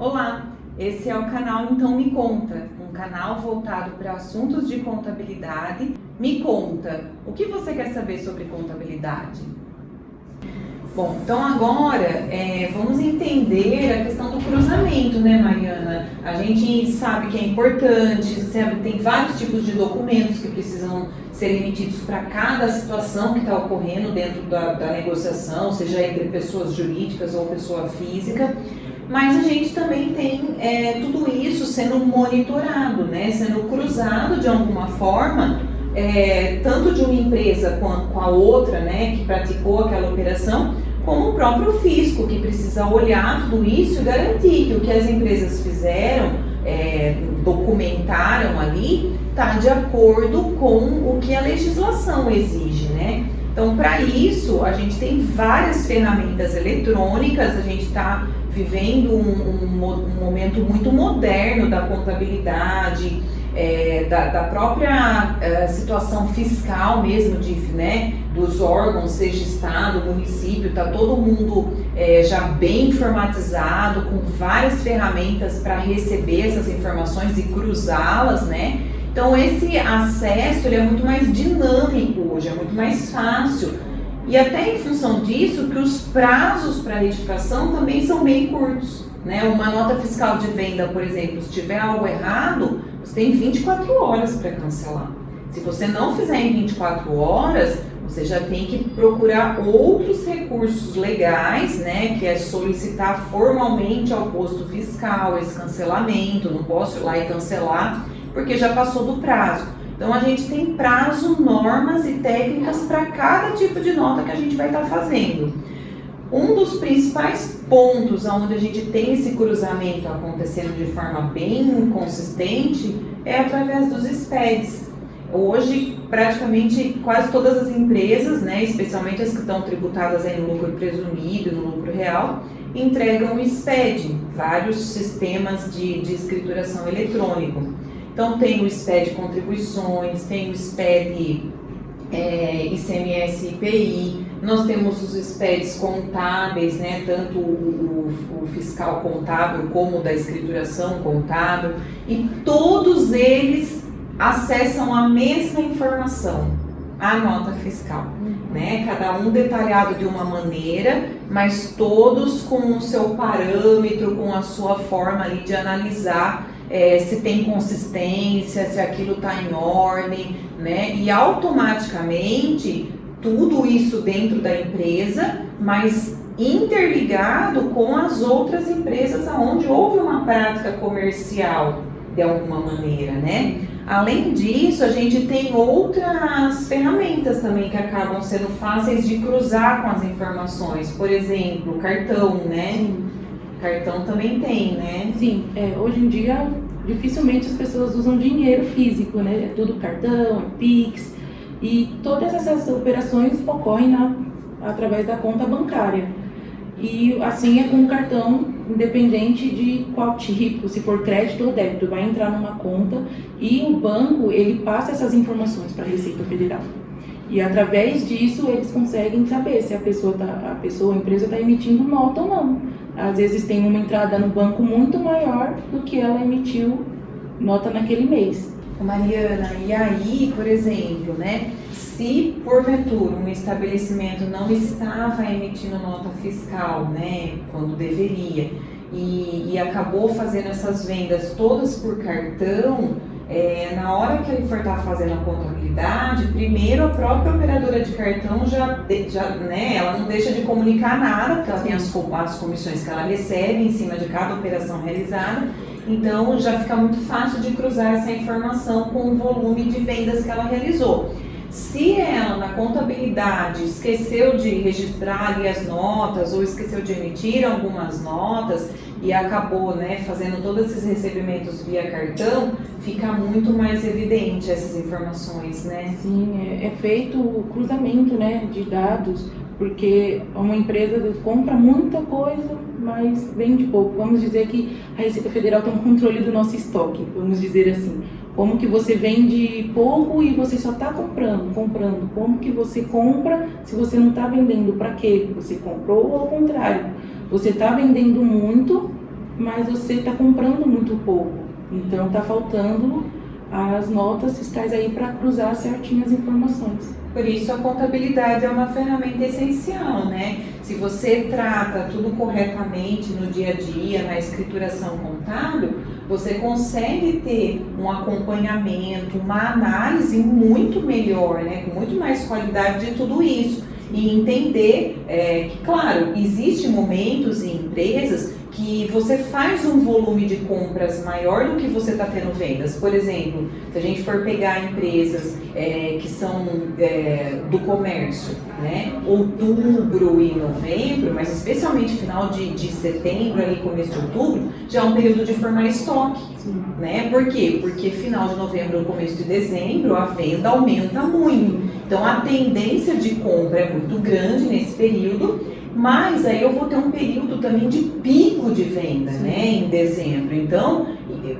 Olá, esse é o canal Então Me Conta, um canal voltado para assuntos de contabilidade. Me conta, o que você quer saber sobre contabilidade? Bom, então agora vamos entender a questão do cruzamento, né, Mariana? A gente sabe que é importante, tem vários tipos de documentos que precisam ser emitidos para cada situação que está ocorrendo dentro da negociação, seja entre pessoas jurídicas ou pessoa física. Mas a gente também tem tudo isso sendo monitorado, né, sendo cruzado de alguma forma, tanto de uma empresa com a outra, né, que praticou aquela operação, como o próprio fisco, que precisa olhar tudo isso e garantir que o que as empresas fizeram, documentaram ali, está de acordo com o que a legislação exige, né? Então, para isso, a gente tem várias ferramentas eletrônicas, a gente está vivendo um momento muito moderno da contabilidade, da própria situação fiscal mesmo, dos órgãos, seja Estado, município, está todo mundo já bem informatizado, com várias ferramentas para receber essas informações e cruzá-las, né? Então esse acesso ele é muito mais dinâmico hoje, é muito mais fácil. E até em função disso, que os prazos para retificação também são bem curtos, né? Uma nota fiscal de venda, por exemplo, se tiver algo errado, você tem 24 horas para cancelar. Se você não fizer em 24 horas, você já tem que procurar outros recursos legais, né? Que é solicitar formalmente ao posto fiscal esse cancelamento, não posso ir lá e cancelar, porque já passou do prazo. Então, a gente tem prazo, normas e técnicas para cada tipo de nota que a gente vai estar fazendo. Um dos principais pontos onde a gente tem esse cruzamento acontecendo de forma bem consistente é através dos SPEDs. Hoje, praticamente quase todas as empresas, né, especialmente as que estão tributadas aí no lucro presumido, no lucro real, entregam o SPED, vários sistemas de escrituração eletrônico. Então tem o SPED contribuições, tem o SPED ICMS e IPI, nós temos os SPEDs contábeis, né, tanto o fiscal contábil como o da escrituração contábil, e todos eles acessam a mesma informação, a nota fiscal, né? Cada um detalhado de uma maneira, mas todos com o seu parâmetro, com a sua forma ali de analisar se tem consistência, se aquilo está em ordem, né? E automaticamente tudo isso dentro da empresa, mas interligado com as outras empresas onde houve uma prática comercial de alguma maneira, né? Além disso, a gente tem outras ferramentas também que acabam sendo fáceis de cruzar com as informações. Por exemplo, cartão, né? Sim. Cartão também tem, né? Sim, hoje em dia dificilmente as pessoas usam dinheiro físico, né? É tudo cartão, é Pix, e todas essas operações ocorrem através da conta bancária. E assim é com o cartão, independente de qual tipo, se for crédito ou débito, vai entrar numa conta e o banco ele passa essas informações para a Receita Federal. E através disso eles conseguem saber se a empresa está emitindo nota ou não. Às vezes tem uma entrada no banco muito maior do que ela emitiu nota naquele mês. Mariana, e aí, por exemplo, né, se porventura um estabelecimento não estava emitindo nota fiscal, né, quando deveria, e acabou fazendo essas vendas todas por cartão, na hora que ele for estar fazendo a contabilidade, primeiro a própria operadora de cartão né, ela não deixa de comunicar nada, porque ela tem as comissões que ela recebe em cima de cada operação realizada, então já fica muito fácil de cruzar essa informação com o volume de vendas que ela realizou. Se ela, na contabilidade, esqueceu de registrar ali as notas ou esqueceu de emitir algumas notas e acabou, né, fazendo todos esses recebimentos via cartão, fica muito mais evidente essas informações, né? Sim, é feito o cruzamento, né, de dados, porque uma empresa compra muita coisa, mas vende pouco. Vamos dizer que a Receita Federal tem um controle do nosso estoque, vamos dizer assim. Como que você vende pouco e você só está comprando? Como que você compra se você não está vendendo? Para quê? Você comprou ou ao contrário? Você está vendendo muito mas você está comprando muito pouco. Então está faltando as notas fiscais aí para cruzar certinho as informações. Por isso a contabilidade é uma ferramenta essencial, né? Se você trata tudo corretamente no dia a dia, na escrituração contábil, você consegue ter um acompanhamento, uma análise muito melhor, né? Com muito mais qualidade de tudo isso. E entender que, claro, existem momentos em empresas que você faz um volume de compras maior do que você está tendo vendas. Por exemplo, se a gente for pegar empresas que são do comércio, né? Outubro e novembro, mas especialmente final de setembro, ali, começo de outubro, já é um período de formar estoque. Né? Por quê? Porque final de novembro, começo de dezembro, a venda aumenta muito. Então a tendência de compra é muito grande nesse período, mas aí eu vou ter um período também de pico de venda, né, em dezembro. Então,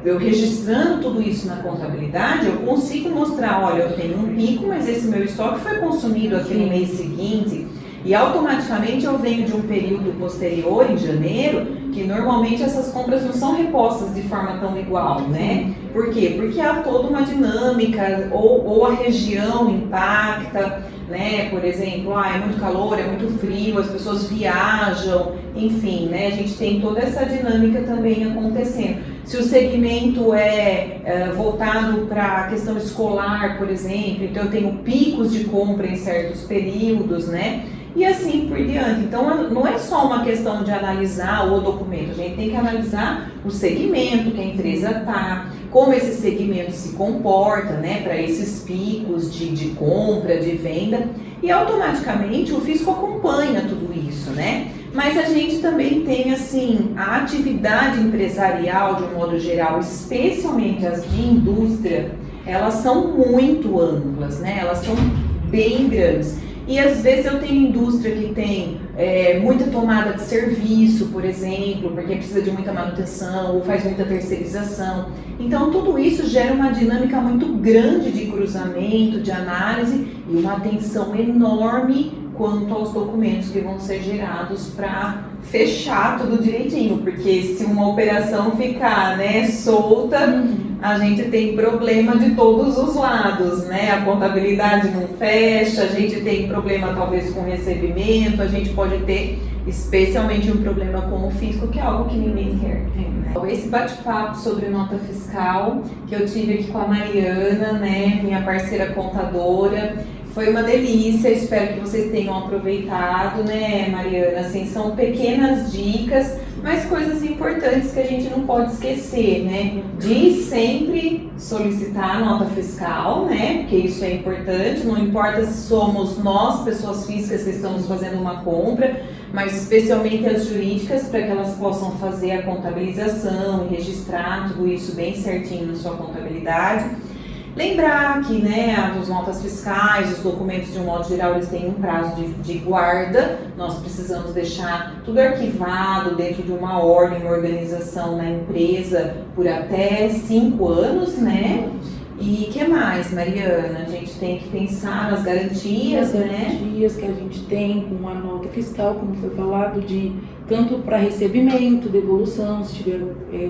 eu registrando tudo isso na contabilidade, eu consigo mostrar, olha, eu tenho um pico, mas esse meu estoque foi consumido aqui no mês seguinte. E automaticamente eu venho de um período posterior, em janeiro, que normalmente essas compras não são repostas de forma tão igual, né? Por quê? Porque há toda uma dinâmica, ou a região impacta, né? Por exemplo, é muito calor, é muito frio, as pessoas viajam, enfim, né? A gente tem toda essa dinâmica também acontecendo. Se o segmento é voltado para a questão escolar, por exemplo, então eu tenho picos de compra em certos períodos, né? E assim por diante. Então, não é só uma questão de analisar o documento, a gente tem que analisar o segmento que a empresa está, como esse segmento se comporta, né, para esses picos de compra, de venda, e automaticamente o fisco acompanha tudo isso, né? Mas a gente também tem, assim, a atividade empresarial, de um modo geral, especialmente as de indústria, elas são muito amplas, né? Elas são bem grandes. E às vezes eu tenho indústria que tem muita tomada de serviço, por exemplo, porque precisa de muita manutenção ou faz muita terceirização. Então tudo isso gera uma dinâmica muito grande de cruzamento, de análise e uma atenção enorme quanto aos documentos que vão ser gerados para fechar tudo direitinho, porque se uma operação ficar, né, solta, a gente tem problema de todos os lados, né? A contabilidade não fecha, a gente tem problema talvez com recebimento, a gente pode ter especialmente um problema com o fisco, que é algo que ninguém quer. Né? Esse bate-papo sobre nota fiscal que eu tive aqui com a Mariana, né, minha parceira contadora, foi uma delícia, espero que vocês tenham aproveitado, né, Mariana? Assim, são pequenas dicas, mas coisas importantes que a gente não pode esquecer, né? De sempre solicitar a nota fiscal, né? Porque isso é importante, não importa se somos nós, pessoas físicas, que estamos fazendo uma compra, mas especialmente as jurídicas, para que elas possam fazer a contabilização e registrar tudo isso bem certinho na sua contabilidade. Lembrar que, né, as notas fiscais, os documentos de um modo geral, eles têm um prazo de guarda. Nós precisamos deixar tudo arquivado dentro de uma ordem, uma organização na empresa por até 5 anos, né? E o que mais, Mariana? A gente tem que pensar nas garantias, né? Garantias que a gente tem com a nota fiscal, como foi falado, de tanto para recebimento, devolução, se tiver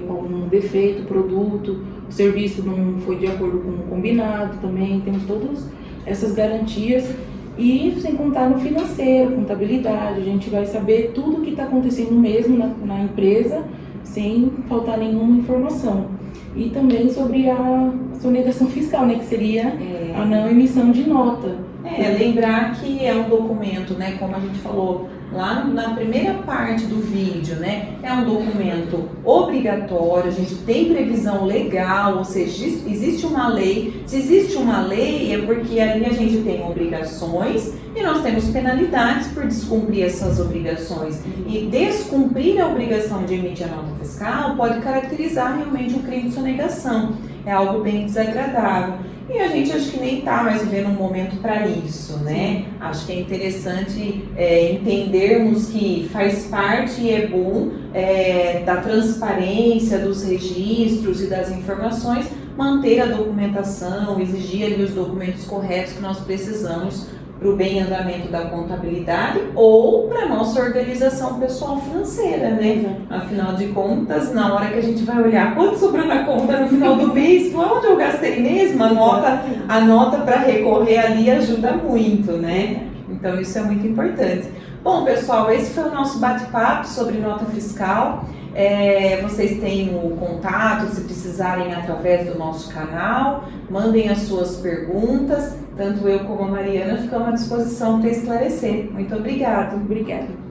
algum defeito, produto, o serviço não foi de acordo com o combinado também, temos todas essas garantias. E sem contar no financeiro, contabilidade, a gente vai saber tudo o que está acontecendo mesmo na empresa, sem faltar nenhuma informação. E também sobre a sonegação fiscal, né, que seria a não emissão de nota. Lembrar que é um documento, né, como a gente falou lá na primeira parte do vídeo, né, é um documento obrigatório, a gente tem previsão legal, ou seja, existe uma lei. Se existe uma lei é porque ali a gente tem obrigações e nós temos penalidades por descumprir essas obrigações. E descumprir a obrigação de emitir a nota fiscal pode caracterizar realmente um crime de sonegação. É algo bem desagradável. E a gente acho que nem está mais vivendo um momento para isso, né? Acho que é interessante entendermos que faz parte e é bom da transparência dos registros e das informações, manter a documentação, exigir ali os documentos corretos que nós precisamos para o bem andamento da contabilidade ou para a nossa organização pessoal financeira, né? Afinal de contas, na hora que a gente vai olhar quanto sobrou na conta no final do mês, onde eu gastei mesmo, a nota para recorrer ali ajuda muito, né? Então isso é muito importante. Bom, pessoal, esse foi o nosso bate-papo sobre nota fiscal. Vocês têm o contato, se precisarem, através do nosso canal, mandem as suas perguntas, tanto eu como a Mariana ficamos à disposição para esclarecer. Muito obrigada. Obrigada.